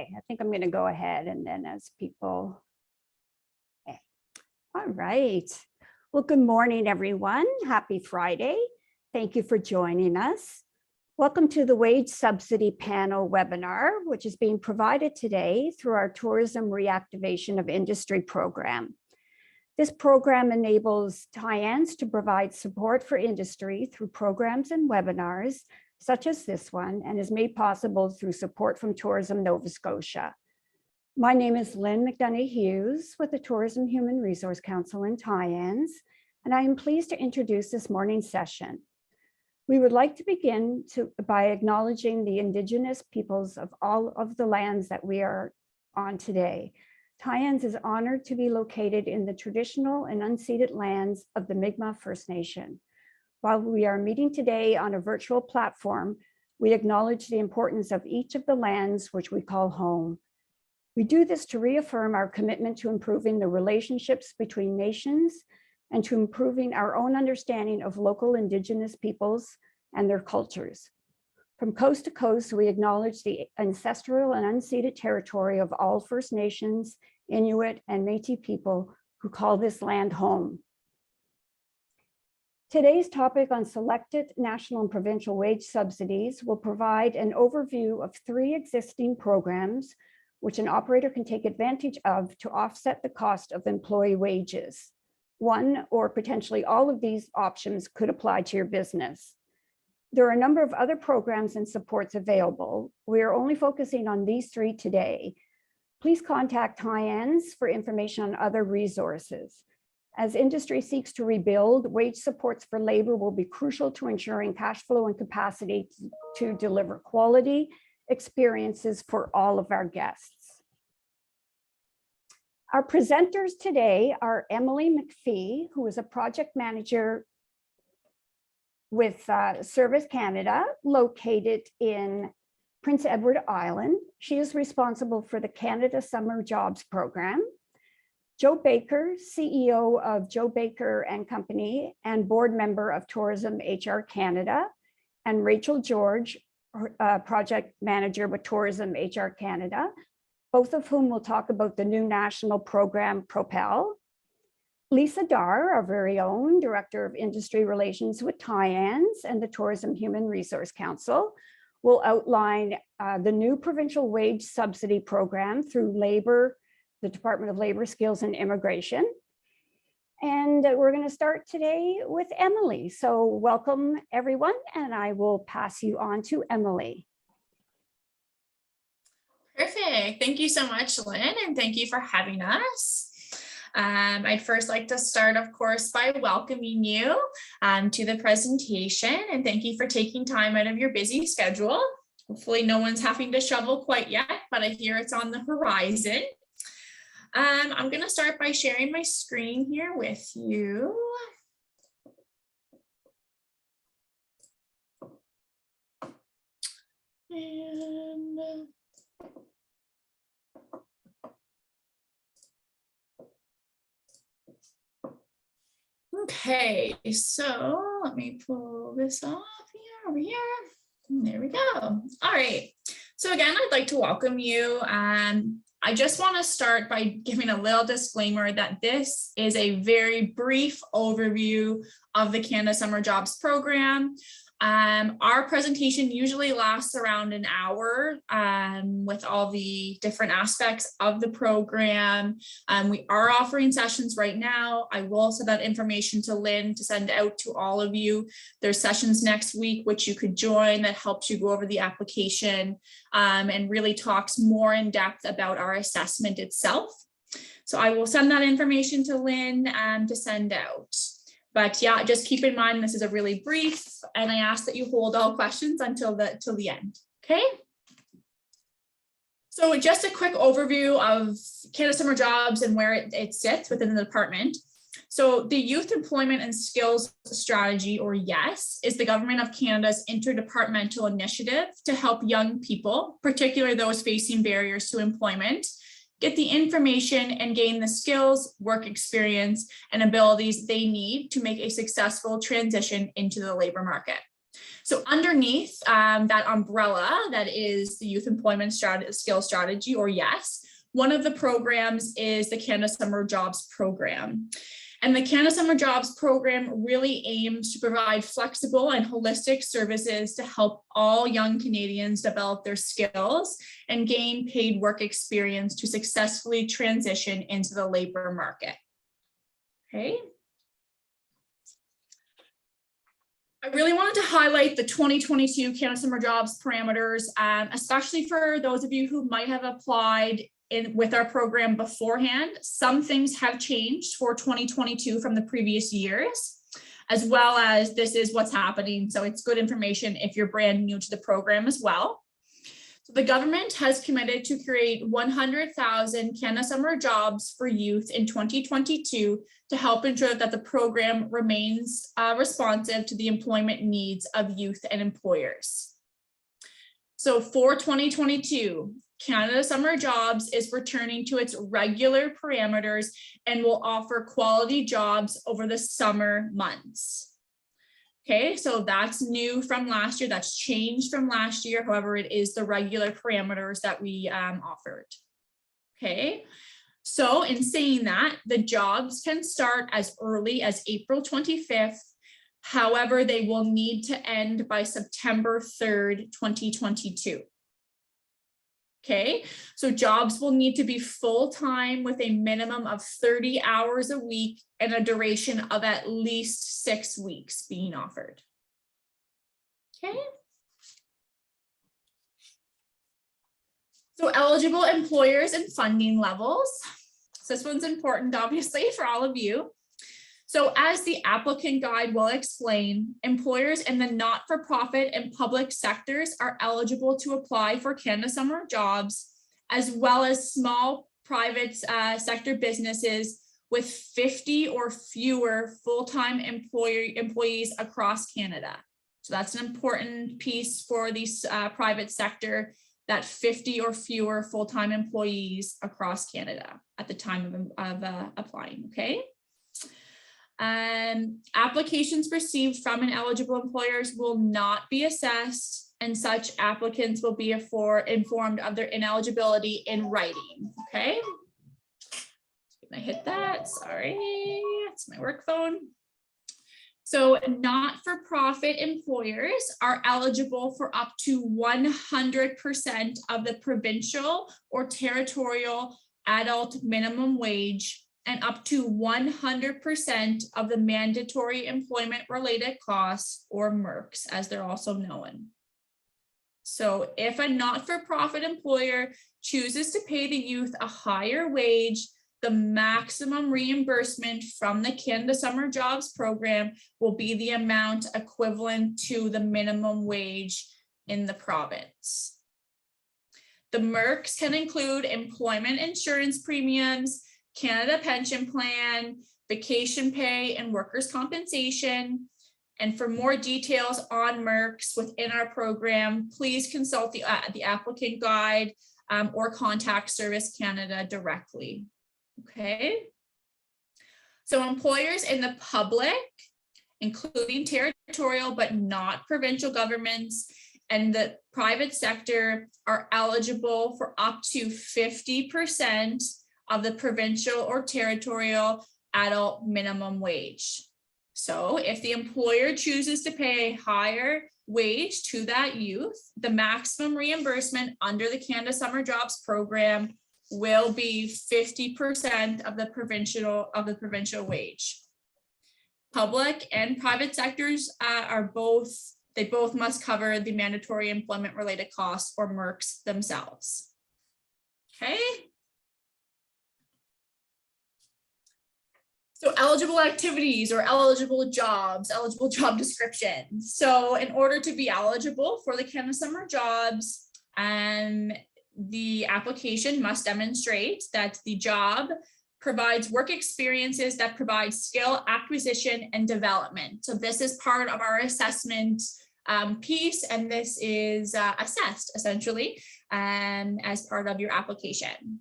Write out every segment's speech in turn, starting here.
I think I'm going to go ahead and then as people. Okay. All right. Well, good morning, everyone. Happy Friday. Thank you for joining us. Welcome to the Wage Subsidy Panel webinar, which is being provided today through our Tourism Reactivation of Industry program. This program enables TIANS to provide support for industry through programs and webinars, such as this one, and is made possible through support from Tourism Nova Scotia. My name is Lynn McDonough Hughes with the Tourism Human Resource Council in TIANS, and I am pleased to introduce this morning's session. We would like to begin by acknowledging the Indigenous peoples of all of the lands that we are on today. TIANS is honored to be located in the traditional and unceded lands of the Mi'kmaq First Nation. While we are meeting today on a virtual platform, we acknowledge the importance of each of the lands which we call home. We do this to reaffirm our commitment to improving the relationships between nations and to improving our own understanding of local Indigenous peoples and their cultures. From coast to coast, we acknowledge the ancestral and unceded territory of all First Nations, Inuit, and Métis people who call this land home. Today's topic on selected national and provincial wage subsidies will provide an overview of 3 existing programs which an operator can take advantage of to offset the cost of employee wages. One or potentially all of these options could apply to your business. There are a number of other programs and supports available. We are only focusing on these 3 today. Please contact TIANS for information on other resources. As industry seeks to rebuild, wage supports for labor will be crucial to ensuring cash flow and capacity to deliver quality experiences for all of our guests. Our presenters today are Emily McPhee, who is a project manager with Service Canada, located in Prince Edward Island. She is responsible for the Canada Summer Jobs Program. Joe Baker, CEO of Joe Baker and Company and board member of Tourism HR Canada, and Rachel George, project manager with Tourism HR Canada, both of whom will talk about the new national program Propel. Lisa Dar, our very own Director of Industry Relations with TIANS and the Tourism Human Resource Council, will outline the new provincial wage subsidy program through the Department of Labour Skills and Immigration. And we're going to start today with Emily. So welcome everyone, and I will pass you on to Emily. Perfect. Thank you so much, Lynn, and thank you for having us. I'd first like to start, of course, by welcoming you to the presentation, and thank you for taking time out of your busy schedule. Hopefully no one's having to shovel quite yet, but I hear it's on the horizon. I'm going to start by sharing my screen here with you. And okay, so let me pull this off here, over here. There we go. All right. So again, I'd like to welcome you. I just want to start by giving a little disclaimer that this is a very brief overview of the Canada Summer Jobs Program. Our presentation usually lasts around an hour with all the different aspects of the program. We are offering sessions right now. I will send that information to Lynn to send out to all of you. There's sessions next week, which you could join, that helps you go over the application and really talks more in depth about our assessment itself. So I will send that information to Lynn to send out. But yeah, just keep in mind, this is a really brief, and I ask that you hold all questions until the end, okay? So just a quick overview of Canada Summer Jobs and where it sits within the department. So the Youth Employment and Skills Strategy, or YES, is the Government of Canada's interdepartmental initiative to help young people, particularly those facing barriers to employment, get the information and gain the skills, work experience, and abilities they need to make a successful transition into the labor market. So underneath that umbrella, that is the Youth Employment Skill Strategy, or YES, one of the programs is the Canada Summer Jobs Program. And the Canada Summer Jobs Program really aims to provide flexible and holistic services to help all young Canadians develop their skills and gain paid work experience to successfully transition into the labor market. Okay. I really wanted to highlight the 2022 Canada Summer Jobs parameters, especially for those of you who might have applied with our program beforehand. Some things have changed for 2022 from the previous years, as well as this is what's happening. So it's good information if you're brand new to the program as well. So the government has committed to create 100,000 Canada Summer jobs for youth in 2022 to help ensure that the program remains responsive to the employment needs of youth and employers. So for 2022, Canada Summer Jobs is returning to its regular parameters and will offer quality jobs over the summer months. Okay, so that's new from last year, that's changed from last year. However, it is the regular parameters that we offered. Okay, so in saying that, the jobs can start as early as April 25th. However, they will need to end by September 3rd, 2022. Okay, so jobs will need to be full-time with a minimum of 30 hours a week and a duration of at least 6 weeks being offered. Okay. So eligible employers and funding levels. So this one's important, obviously, for all of you. So as the applicant guide will explain, employers in the not-for-profit and public sectors are eligible to apply for Canada Summer Jobs, as well as small private sector businesses with 50 or fewer full-time employees across Canada. So that's an important piece for these private sector, that 50 or fewer full-time employees across Canada at the time of applying, okay? Applications received from an eligible employers will not be assessed, and such applicants will be informed of their ineligibility in writing, okay? I hit that, sorry, it's my work phone. So not-for-profit employers are eligible for up to 100% of the provincial or territorial adult minimum wage and up to 100% of the mandatory employment related costs, or MERCs, as they're also known. So if a not-for-profit employer chooses to pay the youth a higher wage, the maximum reimbursement from the Canada Summer Jobs Program will be the amount equivalent to the minimum wage in the province. The MERCs can include employment insurance premiums, Canada Pension Plan, vacation pay, and workers' compensation. And for more details on MERCs within our program, please consult the applicant guide or contact Service Canada directly. Okay. So employers in the public, including territorial but not provincial governments, and the private sector are eligible for up to 50% of the provincial or territorial adult minimum wage. So if the employer chooses to pay a higher wage to that youth, the maximum reimbursement under the Canada Summer Jobs Program will be 50% of the provincial wage. Public and private sectors they both must cover the mandatory employment related costs, or MERCs, themselves. Okay. So eligible activities or eligible jobs, eligible job descriptions. So in order to be eligible for the Canada Summer Jobs, the application must demonstrate that the job provides work experiences that provide skill acquisition and development. So this is part of our assessment piece, and this is assessed essentially as part of your application.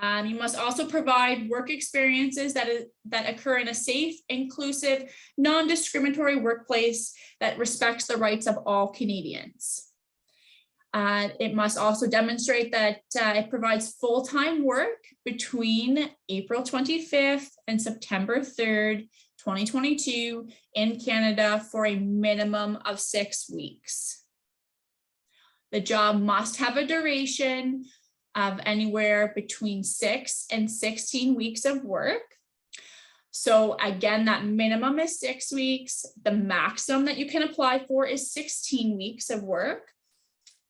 You must also provide work experiences that occur in a safe, inclusive, non-discriminatory workplace that respects the rights of all Canadians. It must also demonstrate that it provides full-time work between April 25th and September 3rd, 2022 in Canada for a minimum of 6 weeks. The job must have a duration of anywhere between 6 and 16 weeks of work. So again, that minimum is 6 weeks. The maximum that you can apply for is 16 weeks of work.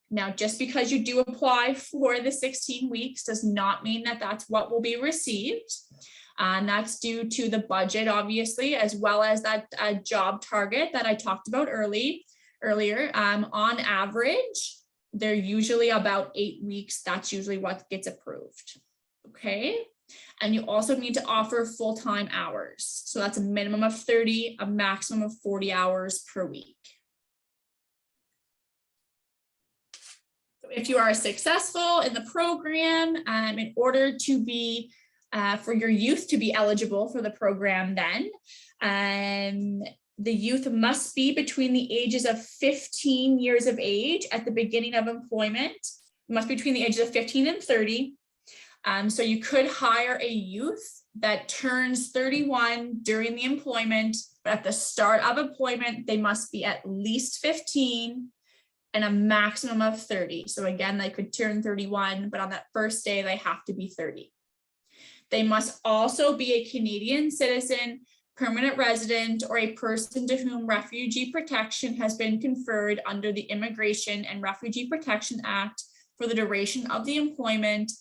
Now, just because you do apply for the 16 weeks does not mean that that's what will be received. And that's due to the budget, obviously, as well as that job target that I talked about earlier. On average, they're usually about 8 weeks. That's usually what gets approved. Okay. And you also need to offer full-time hours. So that's a minimum of 30, a maximum of 40 hours per week. If you are successful in the program, in order to be, for your youth to be eligible for the program then, the youth must be between the ages of 15 years of age at the beginning of employment. It must be between the ages of 15 and 30. So you could hire a youth that turns 31 during the employment, but at the start of employment, they must be at least 15 and a maximum of 30. So again, they could turn 31, but on that first day, they have to be 30. They must also be a Canadian citizen, permanent resident, or a person to whom refugee protection has been conferred under the Immigration and Refugee Protection Act for the duration of the employment,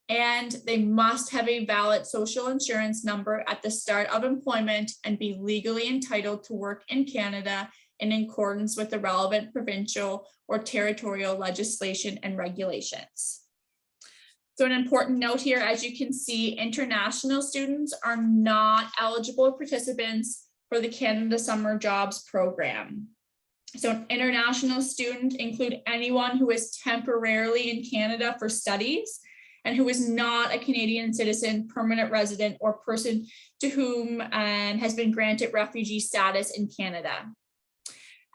and they must have a valid social insurance number at the start of employment and be legally entitled to work in Canada in accordance with the relevant provincial or territorial legislation and regulations. So an important note here, as you can see, international students are not eligible participants for the Canada Summer Jobs Program. So an international student include anyone who is temporarily in Canada for studies and who is not a Canadian citizen, permanent resident, or person to whom has been granted refugee status in Canada.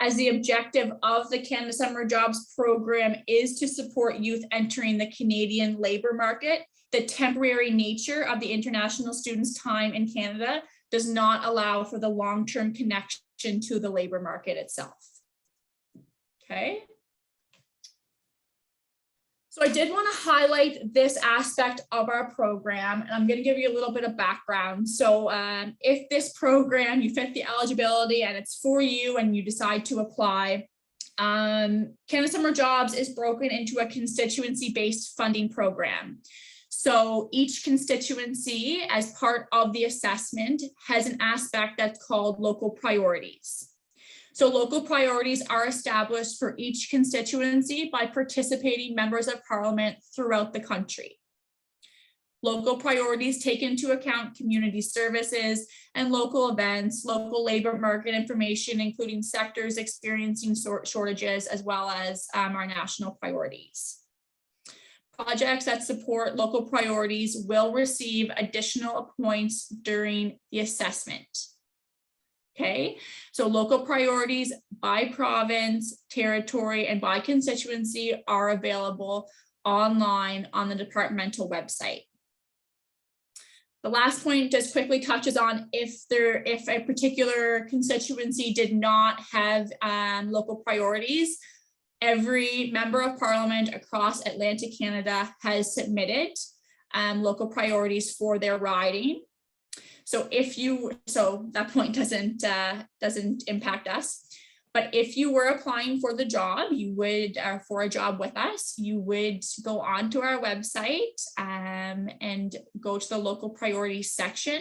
As the objective of the Canada Summer Jobs Program is to support youth entering the Canadian labour market, the temporary nature of the international students' time in Canada does not allow for the long-term connection to the labour market itself. Okay. So I did want to highlight this aspect of our program, and I'm going to give you a little bit of background. So if this program, you fit the eligibility and it's for you and you decide to apply, Canada Summer Jobs is broken into a constituency-based funding program. So each constituency, as part of the assessment, has an aspect that's called local priorities. So local priorities are established for each constituency by participating members of parliament throughout the country. Local priorities take into account community services and local events, local labor market information, including sectors experiencing shortages, as well as our national priorities. Projects that support local priorities will receive additional points during the assessment. Okay, so local priorities by province, territory, and by constituency are available online on the departmental website. The last point just quickly touches on if a particular constituency did not have local priorities, every member of parliament across Atlantic Canada has submitted local priorities for their riding. So that point doesn't impact us, but if you were applying for the job, you would, for a job with us, you would go onto our website and go to the local priorities section.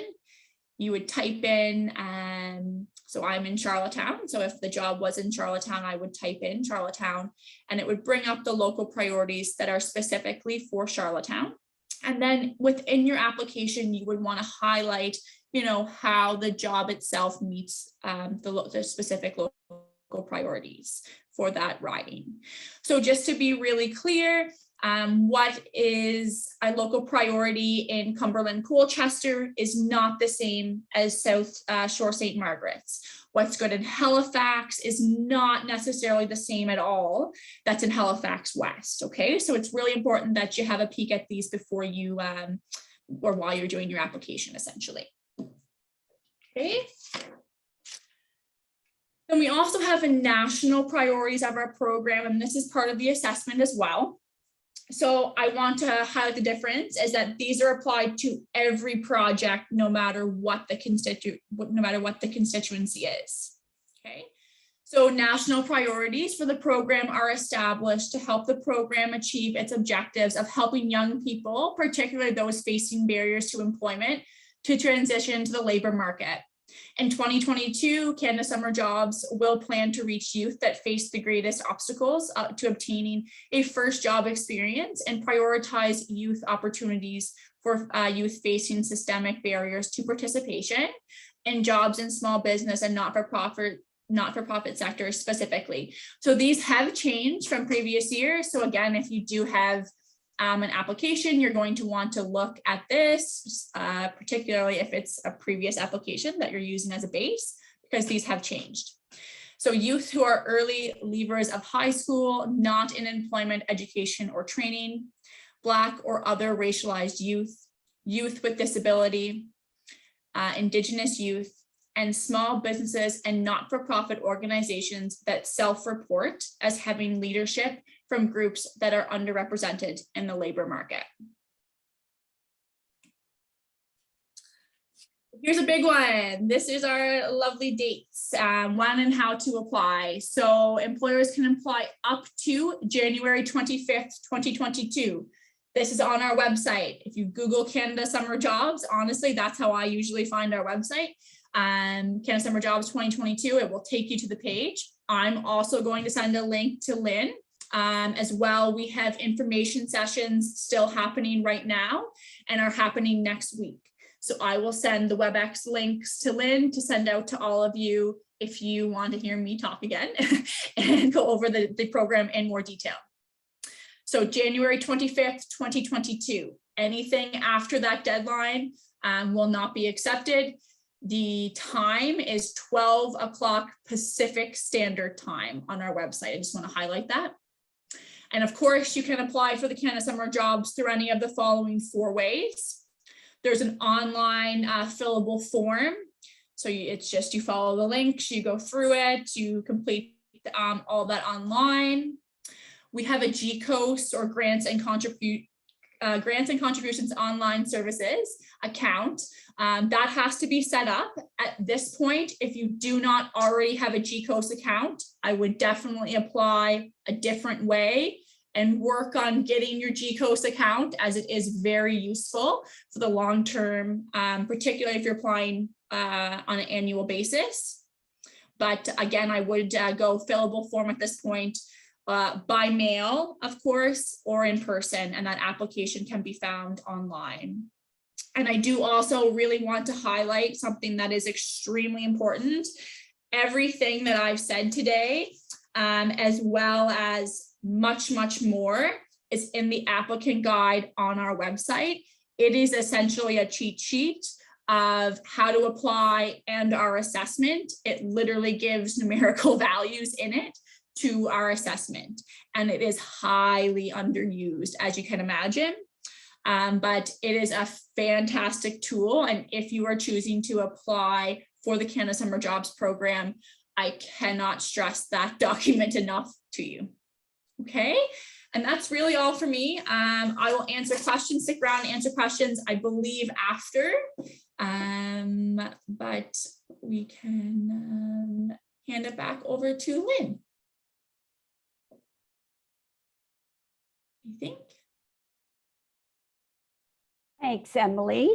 You would type in, so I'm in Charlottetown. So if the job was in Charlottetown, I would type in Charlottetown and it would bring up the local priorities that are specifically for Charlottetown. And then within your application, you would want to highlight, how the job itself meets the specific local priorities for that riding. So just to be really clear, What is a local priority in Cumberland Colchester is not the same as South Shore St. Margaret's. What's good in Halifax is not necessarily the same at all that's in Halifax West, okay? So it's really important that you have a peek at these before you, or while you're doing your application, essentially. Okay. Then we also have a national priorities of our program, and this is part of the assessment as well. So I want to highlight the difference is that these are applied to every project, no matter what the constituency is. Okay. So national priorities for the program are established to help the program achieve its objectives of helping young people, particularly those facing barriers to employment, to transition to the labor market. In 2022, Canada Summer Jobs will plan to reach youth that face the greatest obstacles to obtaining a first job experience and prioritize youth opportunities for youth facing systemic barriers to participation in jobs in small business and not-for-profit sectors specifically. So these have changed from previous years. So again, if you do have an application, you're going to want to look at this, particularly if it's a previous application that you're using as a base, because these have changed. So youth who are early leavers of high school, not in employment, education, or training, Black or other racialized youth, youth with disability, Indigenous youth, and small businesses and not-for-profit organizations that self-report as having leadership from groups that are underrepresented in the labor market. Here's a big one. This is our lovely dates, when and how to apply. So employers can apply up to January 25th, 2022. This is on our website. If you Google Canada Summer Jobs, honestly, that's how I usually find our website. Canada Summer Jobs 2022, it will take you to the page. I'm also going to send a link to Lynn. As well, we have information sessions still happening right now and are happening next week. So I will send the WebEx links to Lynn to send out to all of you if you want to hear me talk again and go over the program in more detail. So January 25th, 2022, anything after that deadline will not be accepted. The time is 12 o'clock Pacific Standard Time on our website. I just want to highlight that. And of course, you can apply for the Canada Summer Jobs through any of the following 4 ways. There's an online fillable form. So it's just you follow the links, you go through it, you complete all that online. We have a GCOS or Grants and Contributions Online Services account. That has to be set up at this point. If you do not already have a GCOS account, I would definitely apply a different way and work on getting your GCOS account, as it is very useful for the long term, particularly if you're applying on an annual basis. But again, I would go fillable form at this point, by mail, of course, or in person, and that application can be found online. And I do also really want to highlight something that is extremely important. Everything that I've said today, as well as much more, is in the applicant guide on our website. It is essentially a cheat sheet of how to apply and our assessment. It literally gives numerical values in it to our assessment, and it is highly underused, as you can imagine. But it is a fantastic tool, and if you are choosing to apply for the Canada Summer Jobs program, I cannot stress that document enough to you. Okay, and that's really all for me. I will answer questions, stick around and answer questions, I believe, after, but we can hand it back over to Lynn. I think. Thanks, Emily.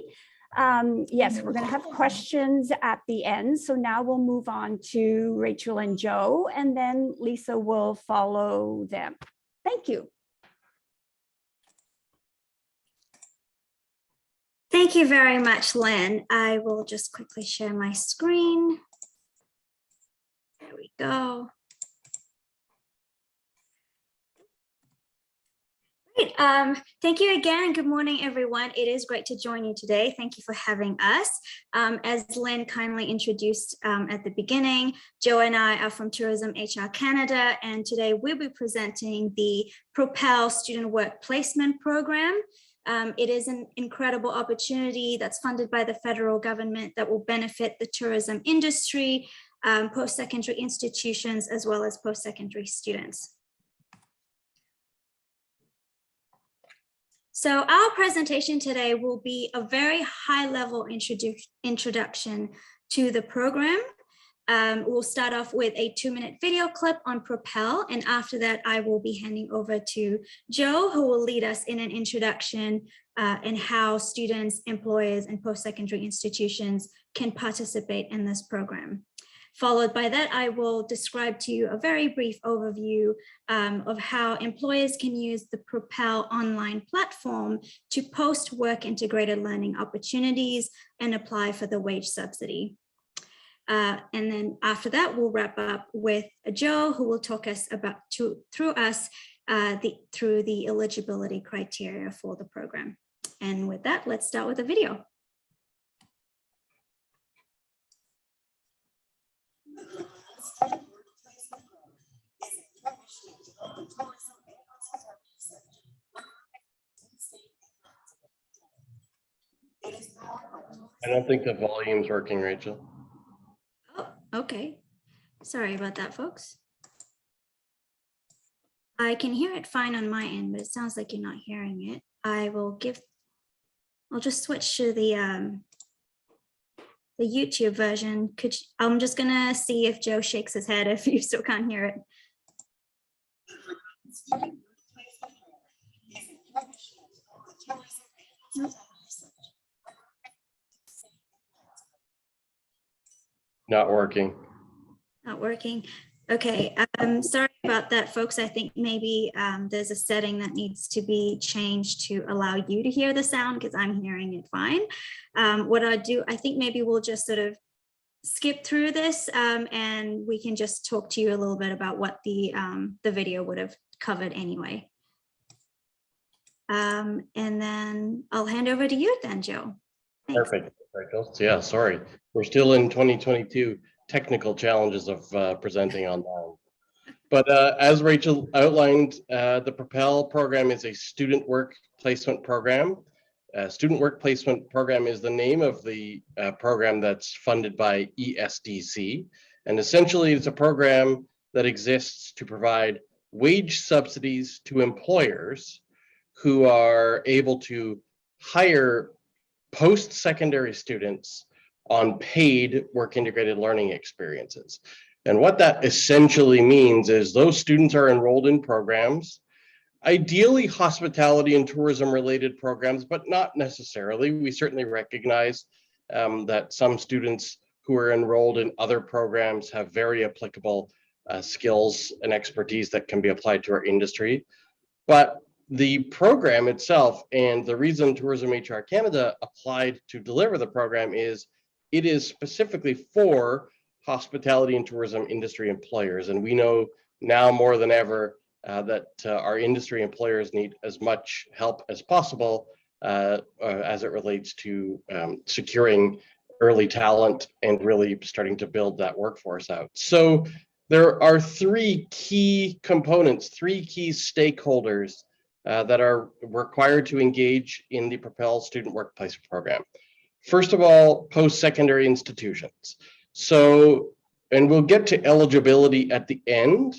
Yes, we're going to have questions at the end. So now we'll move on to Rachel and Joe, and then Lisa will follow them. Thank you. Thank you very much, Lynn. I will just quickly share my screen. There we go. Great. Thank you again, and good morning, everyone. It is great to join you today. Thank you for having us. As Lynn kindly introduced at the beginning, Joe and I are from Tourism HR Canada, and today we'll be presenting the Propel Student Work Placement Program. It is an incredible opportunity that's funded by the federal government that will benefit the tourism industry, post-secondary institutions, as well as post-secondary students. So our presentation today will be a very high-level introduction to the program. We'll start off with a 2-minute video clip on Propel, and after that, I will be handing over to Joe, who will lead us in an introduction in how students, employers, and post-secondary institutions can participate in this program. Followed by that, I will describe to you a very brief overview of how employers can use the Propel online platform to post work integrated learning opportunities and apply for the wage subsidy. And then after that, we'll wrap up with Joe, who will talk us through the eligibility criteria for the program. And with that, let's start with the video. I don't think the volume's working, Rachel. Oh, okay. Sorry about that, folks. I can hear it fine on my end, but it sounds like you're not hearing it. I'll just switch to the YouTube version. I'm just gonna see if Joe shakes his head if you still can't hear it. Not working. Not working. Okay, sorry about that, folks. I think maybe there's a setting that needs to be changed to allow you to hear the sound because I'm hearing it fine. What I do, I think maybe we'll just sort of skip through this and we can just talk to you a little bit about what the video would have covered anyway. And then I'll hand over to you then, Joe. Thanks. Perfect. Rachel. So yeah, sorry. We're still in 2022 technical challenges of presenting online. But as Rachel outlined, the Propel program is a student work placement program. Student Work Placement Program is the name of the program that's funded by ESDC. And essentially it's a program that exists to provide wage subsidies to employers who are able to hire post-secondary students on paid work integrated learning experiences. And what that essentially means is those students are enrolled in programs, ideally hospitality and tourism related programs, but not necessarily. We certainly recognize that some students who are enrolled in other programs have very applicable skills and expertise that can be applied to our industry. But the program itself, and the reason Tourism HR Canada applied to deliver the program is it is specifically for hospitality and tourism industry employers. And we know now more than ever that our industry employers need as much help as possible as it relates to securing early talent and really starting to build that workforce out. So there are 3 key components, 3 key stakeholders that are required to engage in the Propel Student Work Placement Program. First of all, post-secondary institutions. So, and we'll get to eligibility at the end,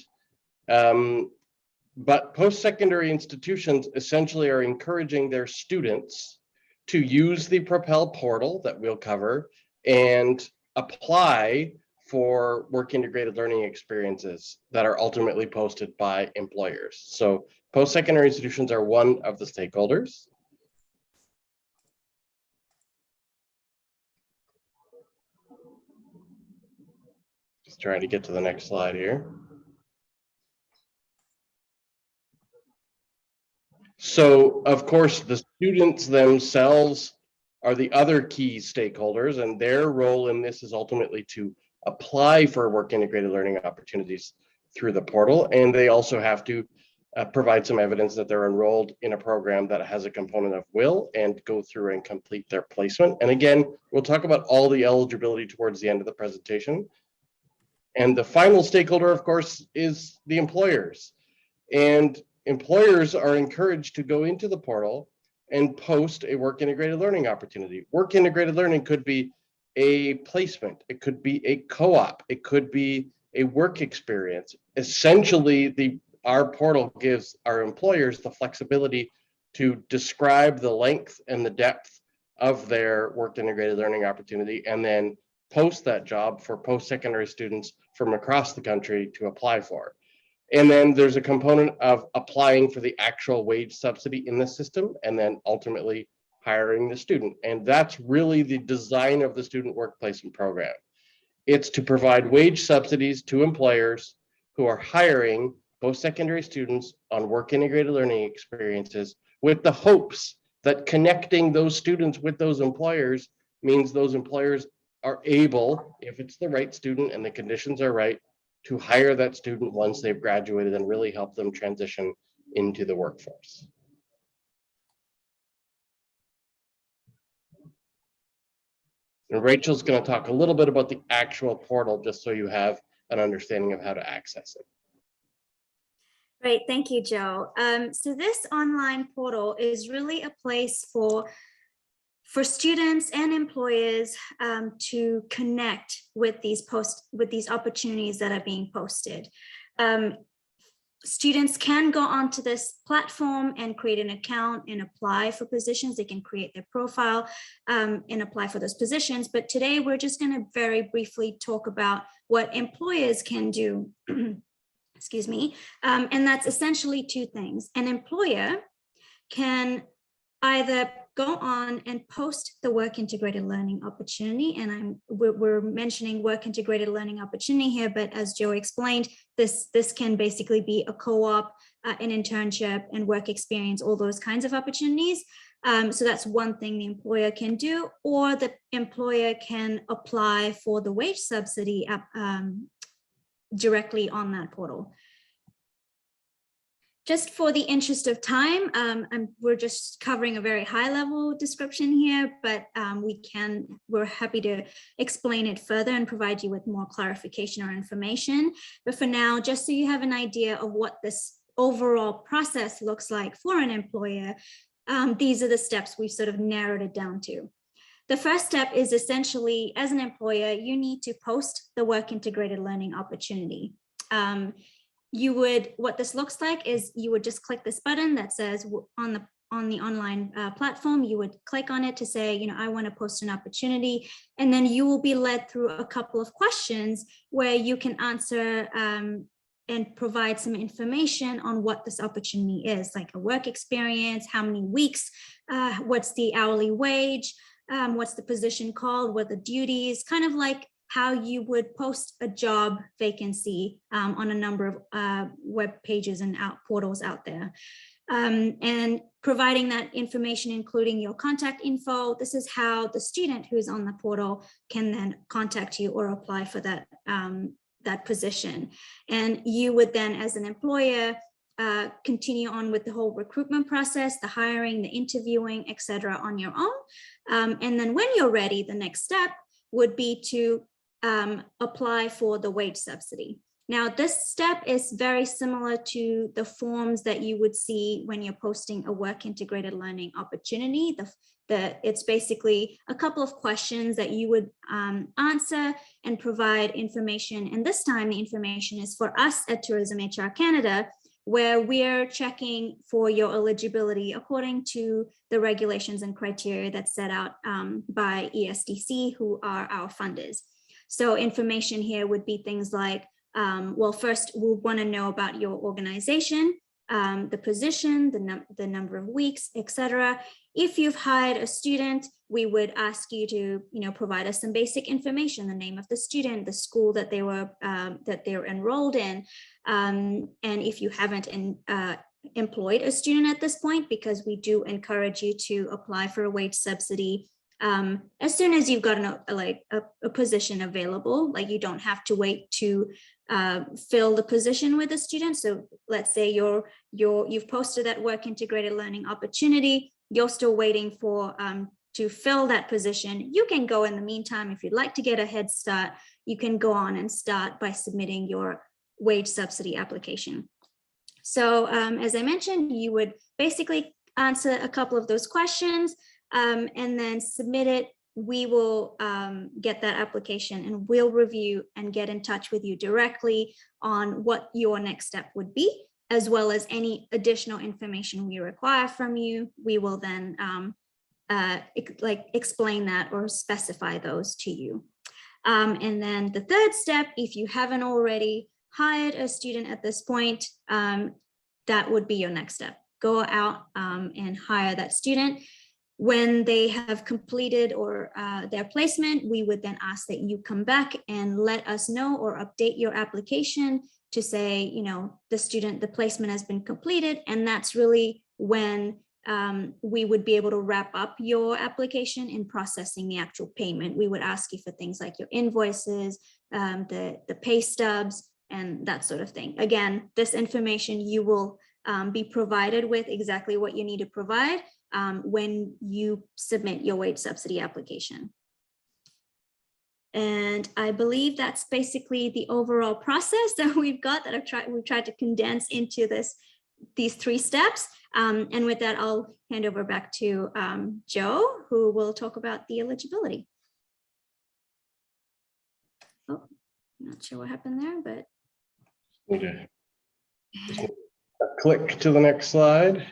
but post-secondary institutions essentially are encouraging their students to use the Propel portal that we'll cover and apply for work integrated learning experiences that are ultimately posted by employers. So post-secondary institutions are one of the stakeholders. Just trying to get to the next slide here. So, of course, the students themselves are the other key stakeholders, and their role in this is ultimately to apply for work integrated learning opportunities through the portal. And they also have to provide some evidence that they're enrolled in a program that has a component of will and go through and complete their placement. And again, we'll talk about all the eligibility towards the end of the presentation. And the final stakeholder, of course, is the employers. And employers are encouraged to go into the portal and post a work integrated learning opportunity. Work integrated learning could be a placement, it could be a co-op, it could be a work experience. Essentially, our portal gives our employers the flexibility to describe the length and the depth of their work integrated learning opportunity and then post that job for post-secondary students from across the country to apply for. And then there's a component of applying for the actual wage subsidy in the system and then ultimately hiring the student. And that's really the design of the student work placement program. It's to provide wage subsidies to employers who are hiring post-secondary students on work integrated learning experiences with the hopes that connecting those students with those employers means those employers are able, if it's the right student and the conditions are right, to hire that student once they've graduated and really help them transition into the workforce. And Rachel's going to talk a little bit about the actual portal, just so you have an understanding of how to access it. Great, thank you, Joe. So this online portal is really a place for students and employers to connect with these opportunities that are being posted. Students can go onto this platform and create an account and apply for positions. They can create their profile and apply for those positions. But today we're just going to very briefly talk about what employers can do. Excuse me. And that's essentially two things. An employer can either go on and post the work integrated learning opportunity, and we're mentioning work integrated learning opportunity here, but as Joe explained, this can basically be a co-op, an internship and work experience, all those kinds of opportunities. So that's one thing the employer can do, or the employer can apply for the wage subsidy directly on that portal. Just for the interest of time, we're just covering a very high level description here, but we're happy to explain it further and provide you with more clarification or information. But for now, just so you have an idea of what this overall process looks like for an employer, these are the steps we've sort of narrowed it down to. The first step is essentially, as an employer, you need to post the work integrated learning opportunity. What this looks like is you would just click this button that says on the online platform, you would click on it to say, I want to post an opportunity, and then you will be led through a couple of questions where you can answer and provide some information on what this opportunity is, like a work experience, how many weeks, what's the hourly wage, what's the position called, what the duties, kind of like how you would post a job vacancy on a number of web pages and portals out there. And providing that information, including your contact info. This is how the student who's on the portal can then contact you or apply for that, that position. And you would then, as an employer, continue on with the whole recruitment process, the hiring, the interviewing, etc., on your own. And then when you're ready, the next step would be to apply for the wage subsidy. Now, this step is very similar to the forms that you would see when you're posting a work integrated learning opportunity. It's basically a couple of questions that you would answer and provide information. And this time the information is for us at Tourism HR Canada, where we're checking for your eligibility according to the regulations and criteria that's set out by ESDC, who are our funders. So information here would be things like, well, first we'll want to know about your organization, the position, the number of weeks, etc. If you've hired a student, we would ask you to, provide us some basic information: the name of the student, the school that they were enrolled in, and if you haven't employed a student at this point, because we do encourage you to apply for a wage subsidy as soon as you've got a position available. Like, you don't have to wait to fill the position with a student. So let's say you've posted that work integrated learning opportunity, you're still waiting for to fill that position. You can go in the meantime, if you'd like to get a head start, you can go on and start by submitting your wage subsidy application. So as I mentioned, you would basically answer a couple of those questions and then submit it. We will get that application and we'll review and get in touch with you directly on what your next step would be, as well as any additional information we require from you. We will then explain that or specify those to you. And then the third step, if you haven't already hired a student at this point, that would be your next step. Go out and hire that student. When they have completed or their placement, we would then ask that you come back and let us know or update your application to say, you know, the placement has been completed. And that's really when we would be able to wrap up your application in processing the actual payment. We would ask you for things like your invoices, the pay stubs, and that sort of thing. Again, this information you will be provided with exactly what you need to provide when you submit your wage subsidy application. And I believe that's basically the overall process that we've got that we've tried to condense into these 3 steps. And with that, I'll hand over back to Joe, who will talk about the eligibility. Oh, not sure what happened there, but. Okay. Click to the next slide.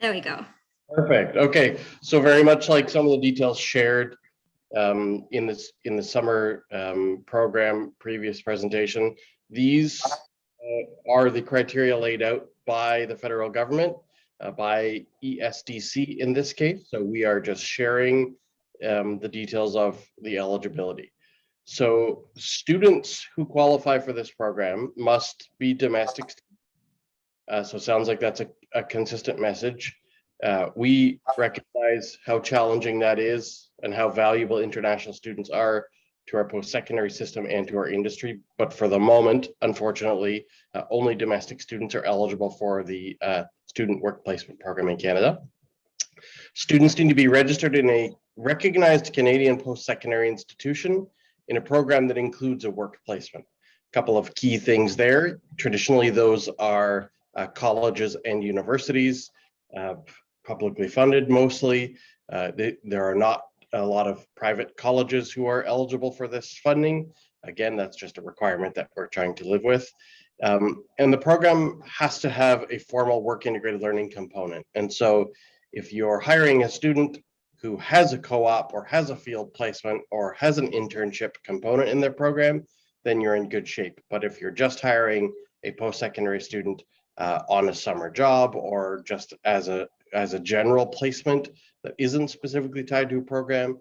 There we go. Perfect. Okay. So very much like some of the details shared in the summer program previous presentation, these are the criteria laid out by the federal government, by ESDC in this case. So we are just sharing the details of the eligibility. So students who qualify for this program must be domestic. So it sounds like that's a consistent message. We recognize how challenging that is and how valuable international students are to our post-secondary system and to our industry. But for the moment, unfortunately, only domestic students are eligible for the Student Work Placement Program in Canada. Students need to be registered in a recognized Canadian post-secondary institution in a program that includes a work placement. A couple of key things there. Traditionally, those are colleges and universities, publicly funded mostly. There are not a lot of private colleges who are eligible for this funding. Again, that's just a requirement that we're trying to live with. And the program has to have a formal work integrated learning component. And so if you're hiring a student who has a co-op or has a field placement or has an internship component in their program, then you're in good shape. But if you're just hiring a post-secondary student on a summer job or just as a general placement that isn't specifically tied to a program,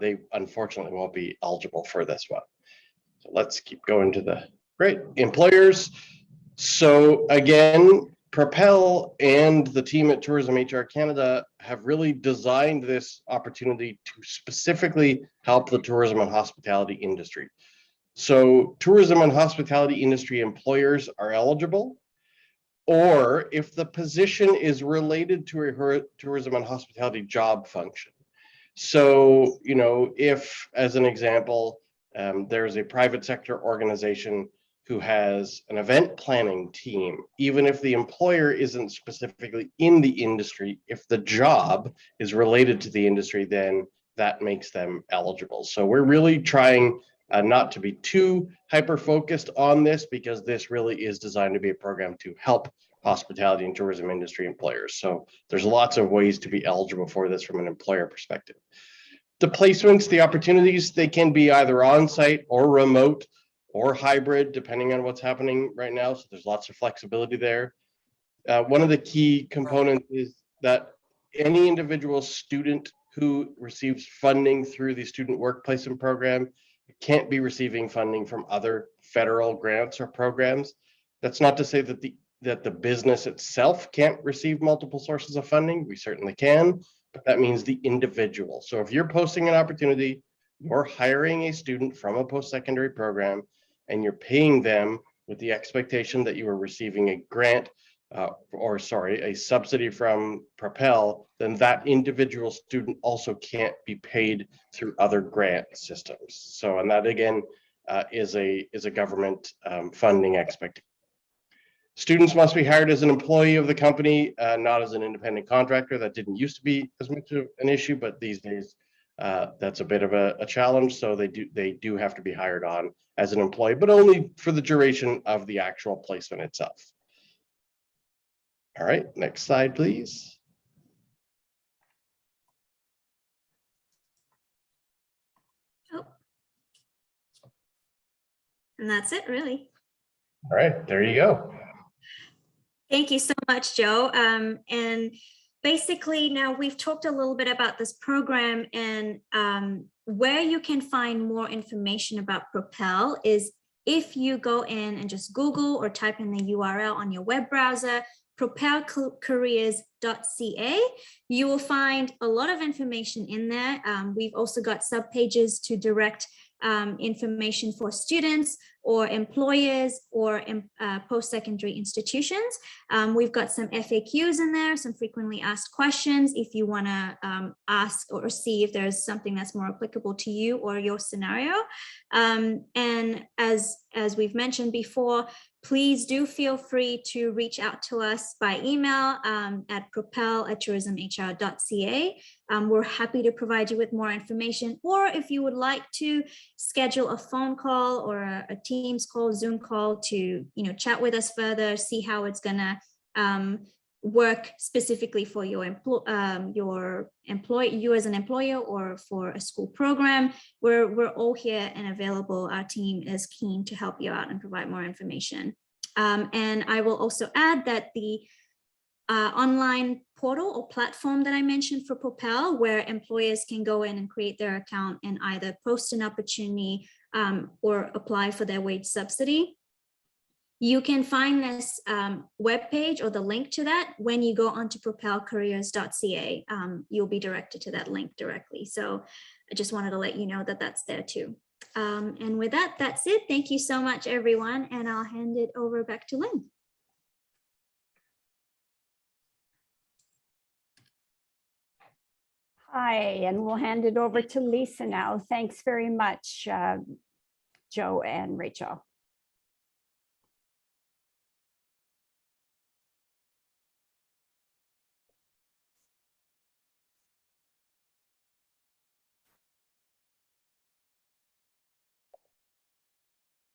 they unfortunately won't be eligible for this one. So let's keep going to the great employers. So again, Propel and the team at Tourism HR Canada have really designed this opportunity to specifically help the tourism and hospitality industry. So tourism and hospitality industry employers are eligible, or if the position is related to a tourism and hospitality job function. So, you know, if, as an example, there's a private sector organization who has an event planning team, even if the employer isn't specifically in the industry, if the job is related to the industry, then that makes them eligible. So we're really trying not to be too hyper-focused on this, because this really is designed to be a program to help hospitality and tourism industry employers. So there's lots of ways to be eligible for this from an employer perspective. The placements, the opportunities, they can be either on-site or remote or hybrid, depending on what's happening right now. So there's lots of flexibility there. One of the key components is that any individual student who receives funding through the Student Work Placement Program can't be receiving funding from other federal grants or programs. That's not to say that the business itself can't receive multiple sources of funding. We certainly can, but that means the individual. So if you're posting an opportunity You're hiring a student from a post-secondary program and you're paying them with the expectation that you are receiving a grant a subsidy from Propel, then that individual student also can't be paid through other grant systems. So, and that again is a government funding expectation. Students must be hired as an employee of the company, not as an independent contractor. That didn't used to be as much of an issue, but these days that's a bit of a challenge. So they do have to be hired on as an employee, but only for the duration of the actual placement itself. All right, next slide, please. Oh. And that's it, really. All right, there you go. Thank you so much, Joe. And basically now we've talked a little bit about this program, and where you can find more information about Propel is if you go in and just Google or type in the URL on your web browser, propelcareers.ca, you will find a lot of information in there. We've also got subpages to direct information for students or employers or post-secondary institutions. We've got some FAQs in there, some frequently asked questions if you want to ask or see if there's something that's more applicable to you or your scenario. And as we've mentioned before, please do feel free to reach out to us by email at propel@tourismhr.ca. We're happy to provide you with more information, or if you would like to schedule a phone call or a Teams call, Zoom call to chat with us further, see how it's gonna work specifically for your you as an employer or for a school program. We're all here and available. Our team is keen to help you out and provide more information. And I will also add that the online portal or platform that I mentioned for Propel, where employers can go in and create their account and either post an opportunity or apply for their wage subsidy. You can find this webpage or the link to that when you go onto propelcareers.ca. You'll be directed to that link directly. So I just wanted to let you know that that's there too. And with that, that's it. Thank you so much, everyone. And I'll hand it over back to Lynn. Hi, and we'll hand it over to Lisa now. Thanks very much, Joe and Rachel.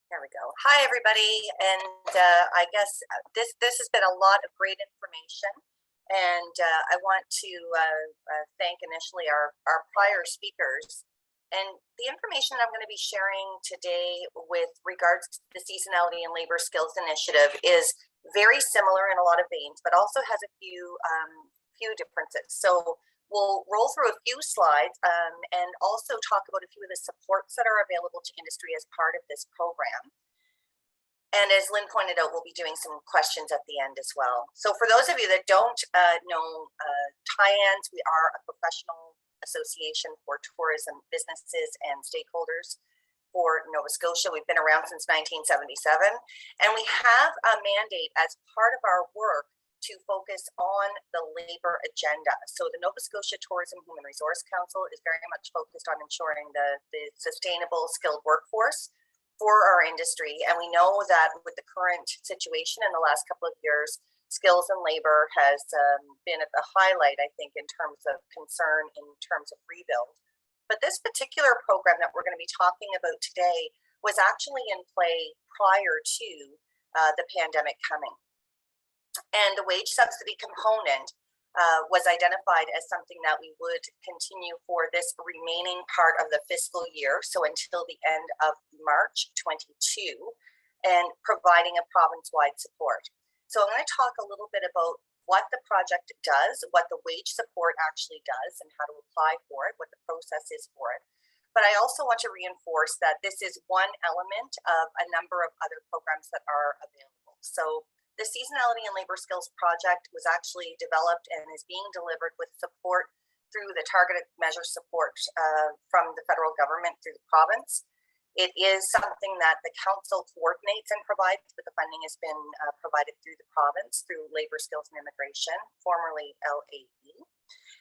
There we go. Hi, everybody. And I guess this has been a lot of great information. And I want to thank initially our prior speakers. And the information that I'm going to be sharing today with regards to the Seasonality and Labour Skills Initiative is very similar in a lot of veins, but also has a few differences. So we'll roll through a few slides and also talk about a few of the supports that are available to industry as part of this program. And as Lynn pointed out, we'll be doing some questions at the end as well. So for those of you that don't know TIANS, we are a professional association for tourism businesses and stakeholders for Nova Scotia. We've been around since 1977, and we have a mandate as part of our work to focus on the labor agenda. So the Nova Scotia Tourism Human Resource Council is very much focused on ensuring the sustainable skilled workforce for our industry. And we know that with the current situation in the last couple of years, skills and labor has been at the highlight, I think, in terms of concern, in terms of rebuild. But this particular program that we're going to be talking about today was actually in play prior to the pandemic coming. And the wage subsidy component was identified as something that we would continue for this remaining part of the fiscal year, so until the end of March 22, and providing a province-wide support. So I'm going to talk a little bit about what the project does, what the wage support actually does, and how to apply for it, what the process is for it. But I also want to reinforce that this is one element of a number of other programs that are available. So the Seasonality and Labour Skills project was actually developed and is being delivered with support through the targeted measure support from the federal government through the province. It is something that the council coordinates and provides, but the funding has been provided through the province through Labour Skills and Immigration, formerly LAE.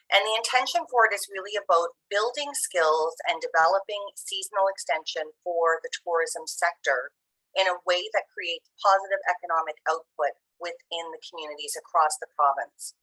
And the intention for it is really about building skills and developing seasonal extension for the tourism sector in a way that creates positive economic output within the communities across the province.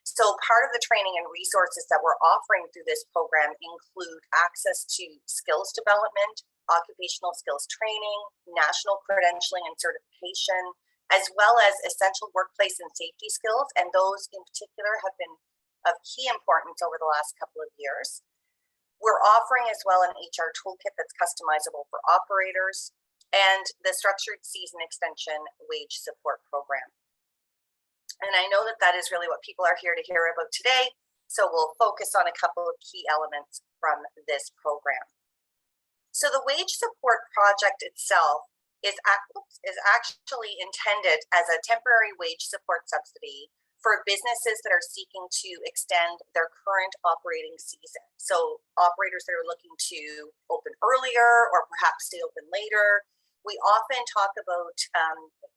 So part of the training and resources that we're offering through this program include access to skills development, occupational skills training, national credentialing and certification, as well as essential workplace and safety skills. And those in particular have been of key importance over the last couple of years. We're offering as well an HR toolkit that's customizable for operators and the structured season extension wage support program. And I know that that is really what people are here to hear about today. So we'll focus on a couple of key elements from this program. So the wage support project itself is actually intended as a temporary wage support subsidy for businesses that are seeking to extend their current operating season. So operators that are looking to open earlier or perhaps stay open later. We often talk about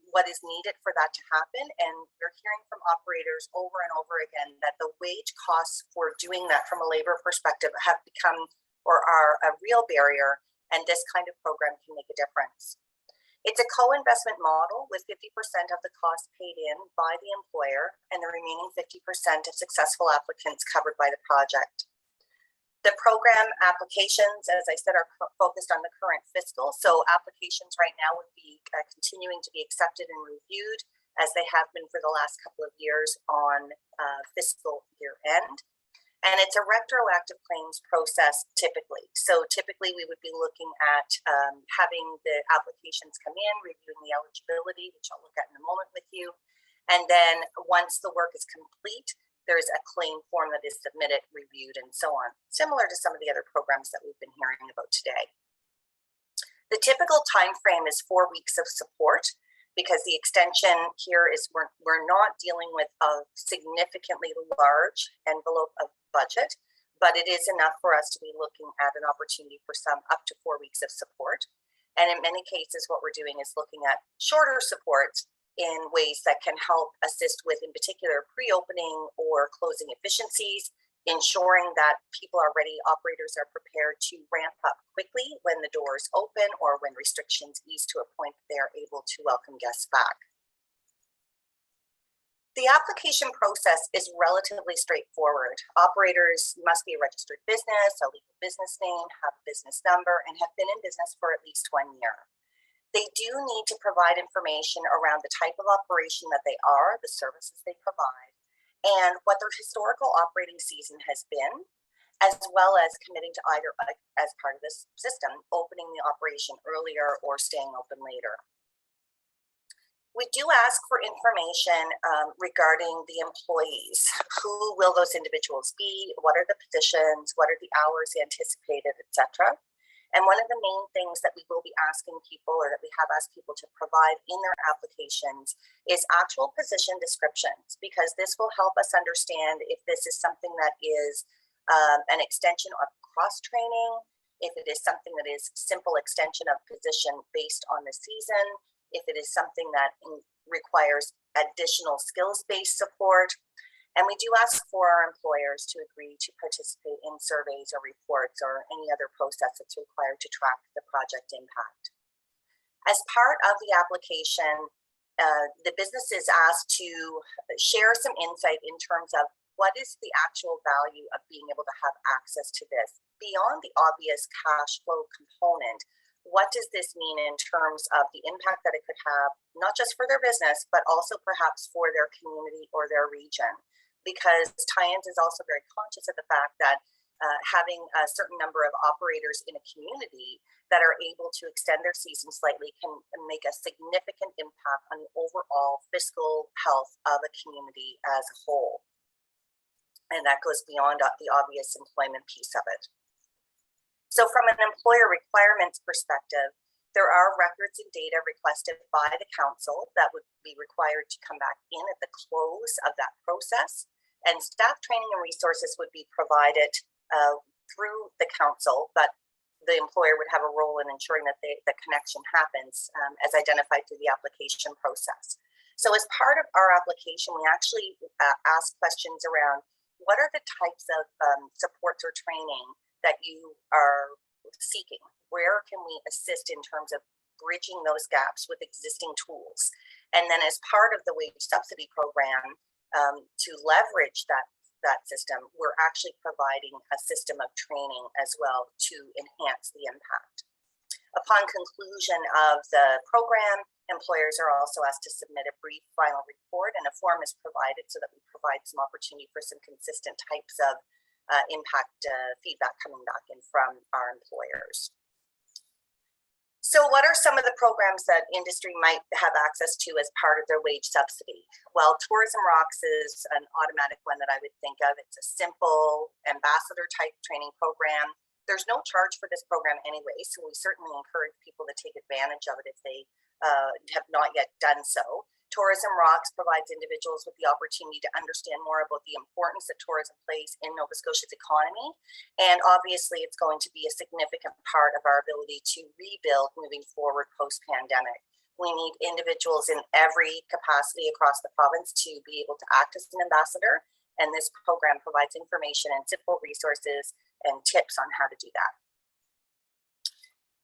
what is needed for that to happen. And we're hearing from operators over and over again that the wage costs for doing that from a labor perspective have become or are a real barrier. And this kind of program can make a difference. It's a co-investment model with 50% of the cost paid in by the employer and the remaining 50% of successful applicants covered by the project. The program applications, as I said, are focused on the current fiscal. So applications right now would be continuing to be accepted and reviewed as they have been for the last couple of years on fiscal year end. And it's a retroactive claims process typically. So typically we would be looking at having the applications come in, reviewing the eligibility, which I'll look at in a moment with you. And then once the work is complete, there's a claim form that is submitted, reviewed, and so on, similar to some of the other programs that we've been hearing about today. The typical time frame is 4 weeks of support, because the extension here is we're not dealing with a significantly large envelope of budget, but it is enough for us to be looking at an opportunity for some up to 4 weeks of support. And in many cases, what we're doing is looking at shorter support in ways that can help assist with, in particular, pre-opening or closing efficiencies, ensuring that people are ready, operators are prepared to ramp up quickly when the doors open or when restrictions ease to a point that they are able to welcome guests back. The application process is relatively straightforward. Operators must be a registered business, a legal business name, have a business number, and have been in business for at least 1 year. They do need to provide information around the type of operation that they are, the services they provide, and what their historical operating season has been, as well as committing to either, as part of this system, opening the operation earlier or staying open later. We do ask for information regarding the employees. Who will those individuals be? What are the positions? What are the hours anticipated, etc.? And one of the main things that we will be asking people, or that we have asked people to provide in their applications, is actual position descriptions, because this will help us understand if this is something that is an extension of cross-training, if it is something that is simple extension of position based on the season, if it is something that requires additional skills-based support. And we do ask for our employers to agree to participate in surveys or reports or any other process that's required to track the project impact. As part of the application, the business is asked to share some insight in terms of what is the actual value of being able to have access to this. Beyond the obvious cash flow component, what does this mean in terms of the impact that it could have, not just for their business, but also perhaps for their community or their region? Because Tyans is also very conscious of the fact that having a certain number of operators in a community that are able to extend their season slightly can make a significant impact on the overall fiscal health of a community as a whole. And that goes beyond the obvious employment piece of it. So from an employer requirements perspective, there are records and data requested by the council that would be required to come back in at the close of that process. And staff training and resources would be provided through the council, but the employer would have a role in ensuring that the connection happens as identified through the application process. So as part of our application, we actually ask questions around what are the types of supports or training that you are seeking? Where can we assist in terms of bridging those gaps with existing tools? And then as part of the wage subsidy program, to leverage that system, we're actually providing a system of training as well to enhance the impact. Upon conclusion of the program, employers are also asked to submit a brief final report, and a form is provided so that we provide some opportunity for some consistent types of impact feedback coming back in from our employers. So what are some of the programs that industry might have access to as part of their wage subsidy? Well, Tourism Rocks is an automatic one that I would think of. It's a simple ambassador type training program. There's no charge for this program anyway, so we certainly encourage people to take advantage of it if they have not yet done so. Tourism Rocks provides individuals with the opportunity to understand more about the importance that tourism plays in Nova Scotia's economy. And obviously, it's going to be a significant part of our ability to rebuild moving forward post-pandemic. We need individuals in every capacity across the province to be able to act as an ambassador. And this program provides information and simple resources and tips on how to do that.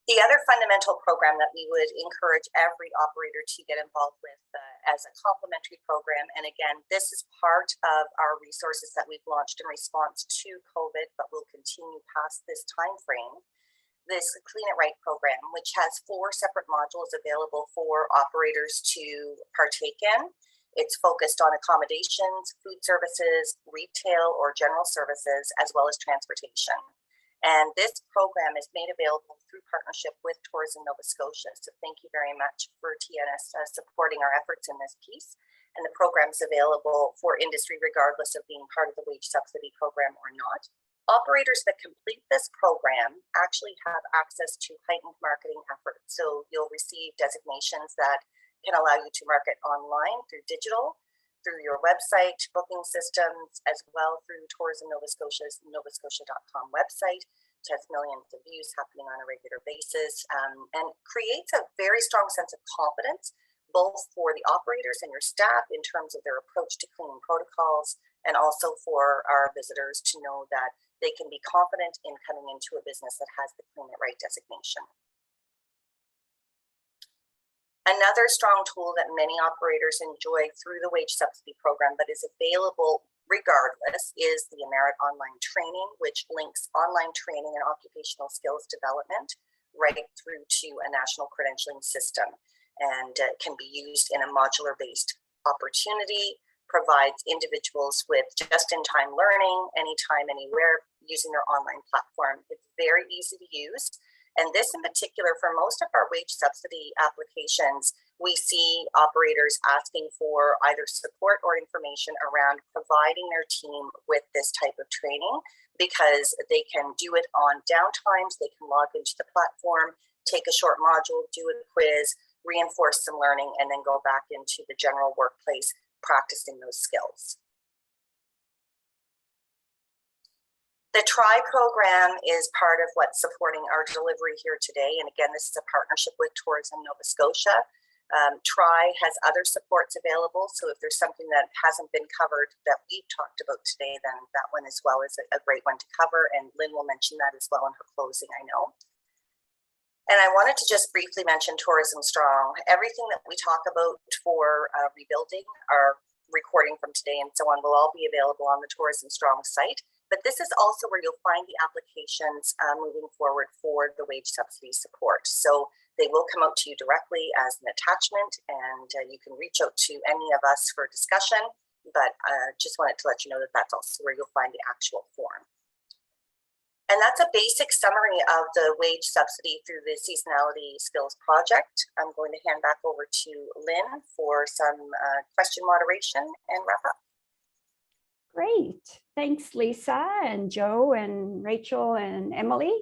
The other fundamental program that we would encourage every operator to get involved with as a complementary program, and again, this is part of our resources that we've launched in response to COVID, but will continue past this time frame, this Clean It Right program, which has 4 separate modules available for operators to partake in. It's focused on accommodations, food services, retail or general services, as well as transportation. And this program is made available through partnership with Tourism Nova Scotia. So thank you very much for TNS supporting our efforts in this piece. And the program is available for industry regardless of being part of the wage subsidy program or not. Operators that complete this program actually have access to heightened marketing efforts. So you'll receive designations that can allow you to market online through digital, through your website, booking systems, as well through Tourism Nova Scotia's novascotia.com website, which has millions of views happening on a regular basis, and creates a very strong sense of confidence, both for the operators and your staff in terms of their approach to cleaning protocols, and also for our visitors to know that they can be confident in coming into a business that has the Clean It Right designation. Another strong tool that many operators enjoy through the wage subsidy program, but is available regardless, is the Merit Online Training, which links online training and occupational skills development right through to a national credentialing system, and can be used in a modular-based opportunity, provides individuals with just-in-time learning, anytime, anywhere, using their online platform. It's very easy to use. And this in particular, for most of our wage subsidy applications, we see operators asking for either support or information around providing their team with this type of training, because they can do it on downtimes, they can log into the platform, take a short module, do a quiz, reinforce some learning, and then go back into the general workplace practicing those skills. The TRI program is part of what's supporting our delivery here today. And again, this is a partnership with Tourism Nova Scotia. TRI has other supports available. So if there's something that hasn't been covered that we've talked about today, then that one as well is a great one to cover. And Lynn will mention that as well in her closing, I know. And I wanted to just briefly mention Tourism Strong. Everything that we talk about for rebuilding, our recording from today and so on, will all be available on the Tourism Strong site. But this is also where you'll find the applications moving forward for the wage subsidy support. So they will come out to you directly as an attachment, and you can reach out to any of us for discussion. But just wanted to let you know that that's also where you'll find the actual form. And that's a basic summary of the wage subsidy through the Seasonality Skills project. I'm going to hand back over to Lynn for some question moderation and wrap up. Great. Thanks, Lisa and Joe and Rachel and Emily.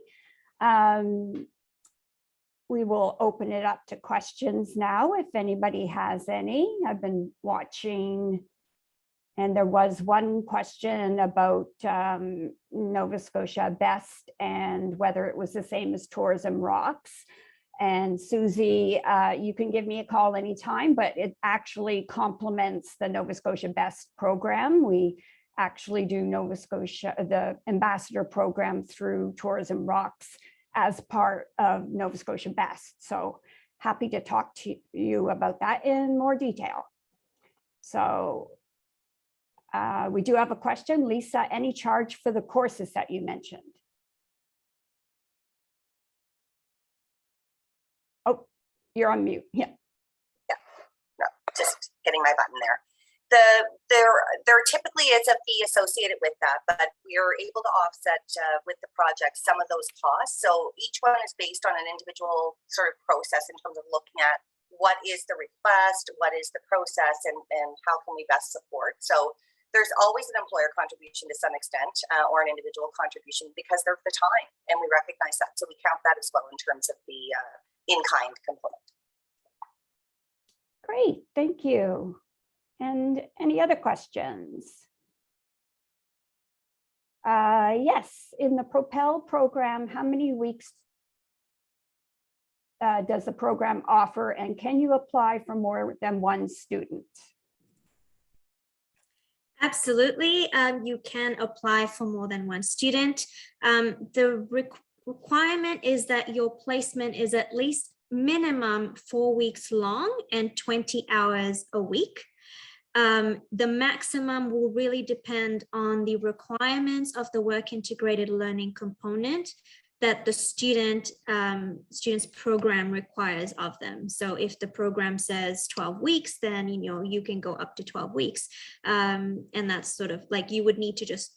We will open it up to questions now if anybody has any. I've been watching And there was one question about Nova Scotia Best and whether it was the same as Tourism Rocks. And Susie, you can give me a call anytime, but it actually complements the Nova Scotia Best program. We actually do Nova Scotia, the ambassador program through Tourism Rocks as part of Nova Scotia Best. So happy to talk to you about that in more detail. So we do have a question. Lisa, any charge for the courses that you mentioned? Oh, you're on mute. Yeah. Yeah, no, just getting my button there. There typically is a fee associated with that, but we are able to offset with the project some of those costs. So each one is based on an individual sort of process in terms of looking at what is the request, what is the process, and how can we best support. So there's always an employer contribution to some extent or an individual contribution because they're the time, and we recognize that. So we count that as well in terms of the in-kind component. Great, thank you. And any other questions? Yes, in the Propel program, how many weeks does the program offer, and can you apply for more than one student? Absolutely, you can apply for more than one student. The requirement is that your placement is at least minimum 4 weeks long and 20 hours a week. The maximum will really depend on the requirements of the work integrated learning component that the student's program requires of them. So if the program says 12 weeks, then you can go up to 12 weeks. And that's sort of like, you would need to just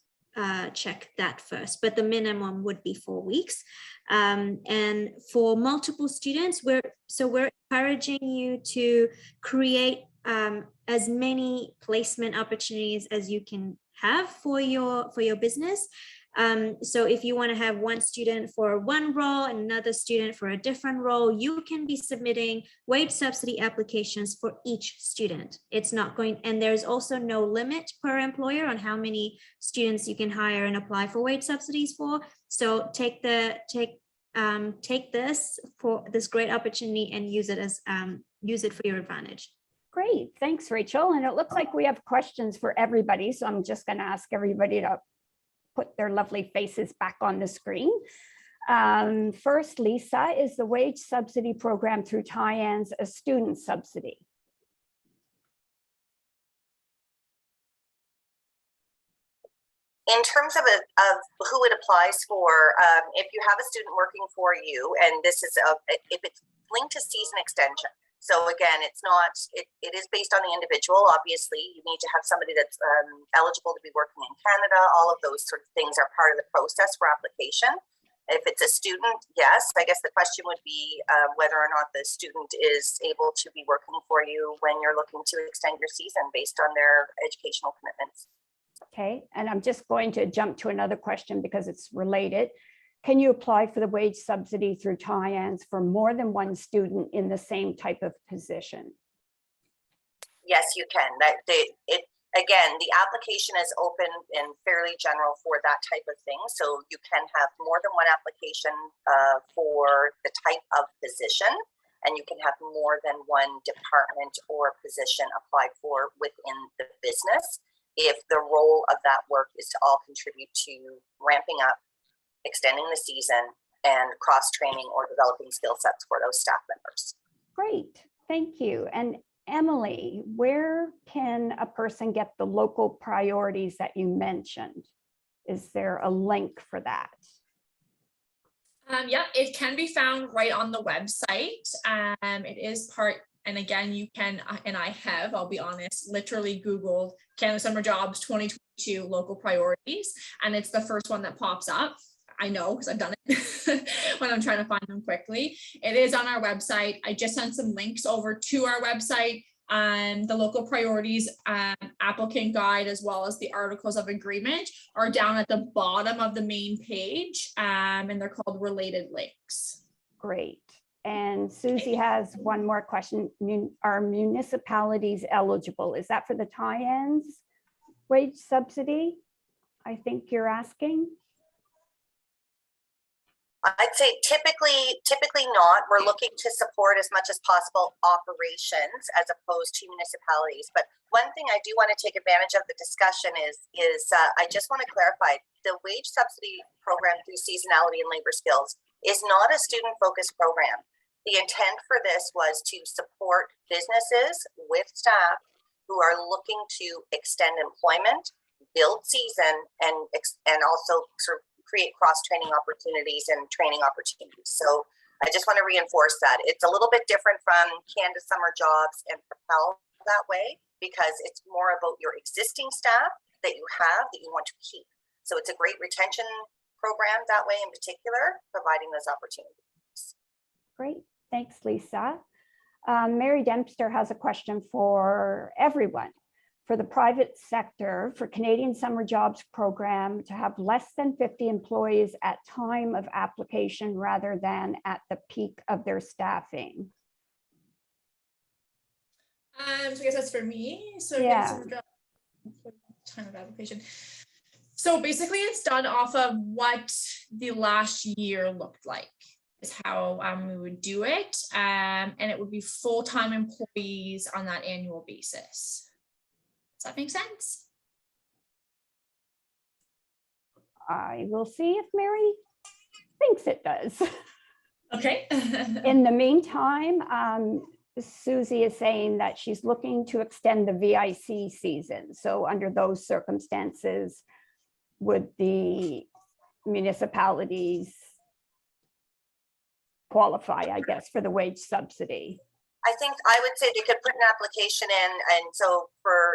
check that first, but the minimum would be 4 weeks. And for multiple students, we're encouraging you to create as many placement opportunities as you can have for your business. So if you want to have one student for one role and another student for a different role, you can be submitting wage subsidy applications for each student. It's not going, and there's also no limit per employer on how many students you can hire and apply for wage subsidies for. So take this for this great opportunity and use it for your advantage. Great, thanks, Rachel. And it looks like we have questions for everybody. So I'm just going to ask everybody to put their lovely faces back on the screen. First, Lisa, is the wage subsidy program through tie-ins a student subsidy? In terms of who it applies for, if you have a student working for you, and this is if it's linked to season extension. So again, it's not, it is based on the individual. Obviously, you need to have somebody that's eligible to be working in Canada. All of those sort of things are part of the process for application. If it's a student, yes, I guess the question would be whether or not the student is able to be working for you when you're looking to extend your season based on their educational commitments. Okay, and I'm just going to jump to another question because it's related. Can you apply for the wage subsidy through tie-ins for more than one student in the same type of position? Yes, you can. Again, the application is open and fairly general for that type of thing. So you can have more than one application for the type of position, and you can have more than one department or position applied for within the business if the role of that work is to all contribute to ramping up, extending the season, and cross-training or developing skill sets for those staff members. Great, thank you. And Emily, where can a person get the local priorities that you mentioned? Is there a link for that? Yeah, it can be found right on the website. It is part, and again, you can, and I have, I'll be honest, literally Googled Canada Summer Jobs 2022 local priorities, and it's the first one that pops up. I know because I've done it when I'm trying to find them quickly. It is on our website. I just sent some links over to our website, the local priorities applicant guide, as well as the articles of agreement are down at the bottom of the main page, and they're called related links. Great. And Susie has one more question. Are municipalities eligible? Is that for the tie-ins? wage subsidy? I think you're asking. I'd say typically not. We're looking to support as much as possible operations as opposed to municipalities. But one thing I do want to take advantage of the discussion is I just want to clarify the wage subsidy program through Seasonality and Labour Skills is not a student-focused program. The intent for this was to support businesses with staff who are looking to extend employment, build season, and also sort of create cross-training opportunities and training opportunities. So I just want to reinforce that. It's a little bit different from Canada Summer Jobs and Propel that way, because it's more about your existing staff that you have that you want to keep. So it's a great retention program that way in particular, providing those opportunities. Great, thanks, Lisa. Mary Dempster has a question for everyone. For the private sector, for Canadian Summer Jobs Program to have less than 50 employees at time of application rather than at the peak of their staffing. So I guess that's for me. So Yeah. Time of application. So basically it's done off of what the last year looked like is how we would do it. And it would be full-time employees on that annual basis. Does that make sense? I will see if Mary thinks it does. Okay. In the meantime, Susie is saying that she's looking to extend the VIC season. So under those circumstances, would the municipalities qualify, I guess, for the wage subsidy? I think I would say they could put an application in, and so from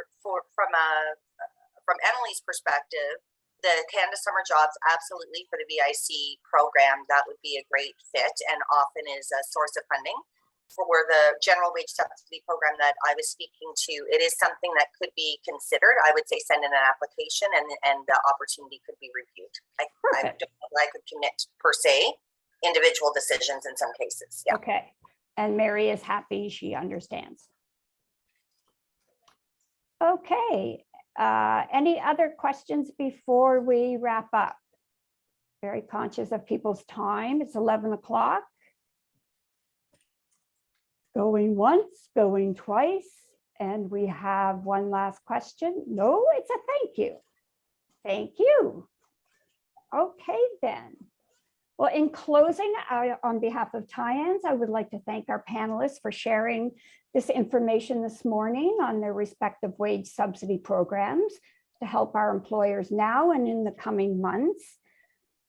Emily's perspective, the Canada Summer Jobs absolutely for the VIC program, that would be a great fit and often is a source of funding. For the general wage subsidy program that I was speaking to, it is something that could be considered. I would say send in an application and the opportunity could be reviewed. I don't know that I could commit per se individual decisions in some cases. Yeah. Okay. And Mary is happy, she understands. Okay, any other questions before we wrap up? Very conscious of people's time. It's 11 o'clock. Going once, going twice, and we have one last question. No, it's a thank you. Thank you. Okay, then. Well, in closing, on behalf of TIANS, I would like to thank our panelists for sharing this information this morning on their respective wage subsidy programs to help our employers now and in the coming months.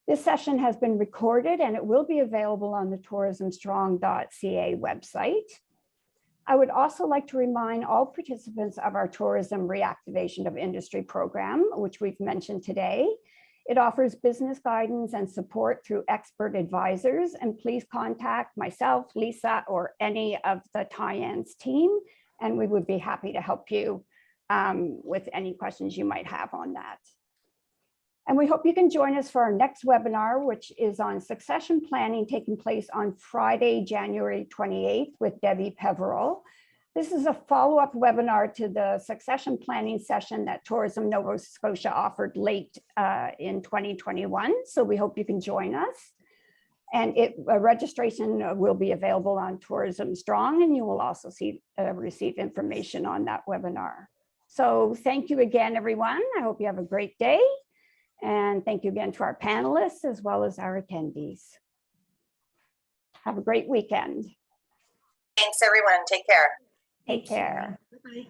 This session has been recorded and it will be available on the tourismstrong.ca website. I would also like to remind all participants of our Tourism Reactivation of Industry program, which we've mentioned today. It offers business guidance and support through expert advisors, and please contact myself, Lisa, or any of the TIANS team, and we would be happy to help you with any questions you might have on that. And we hope you can join us for our next webinar, which is on succession planning, taking place on Friday, January 28th with Debbie Peveril. This is a follow-up webinar to the succession planning session that Tourism Nova Scotia offered late in 2021. So we hope you can join us. And registration will be available on Tourism Strong, and you will also receive information on that webinar. So thank you again, everyone. I hope you have a great day. And thank you again to our panelists as well as our attendees. Have a great weekend. Thanks, everyone. Take care. Take care. Bye-bye.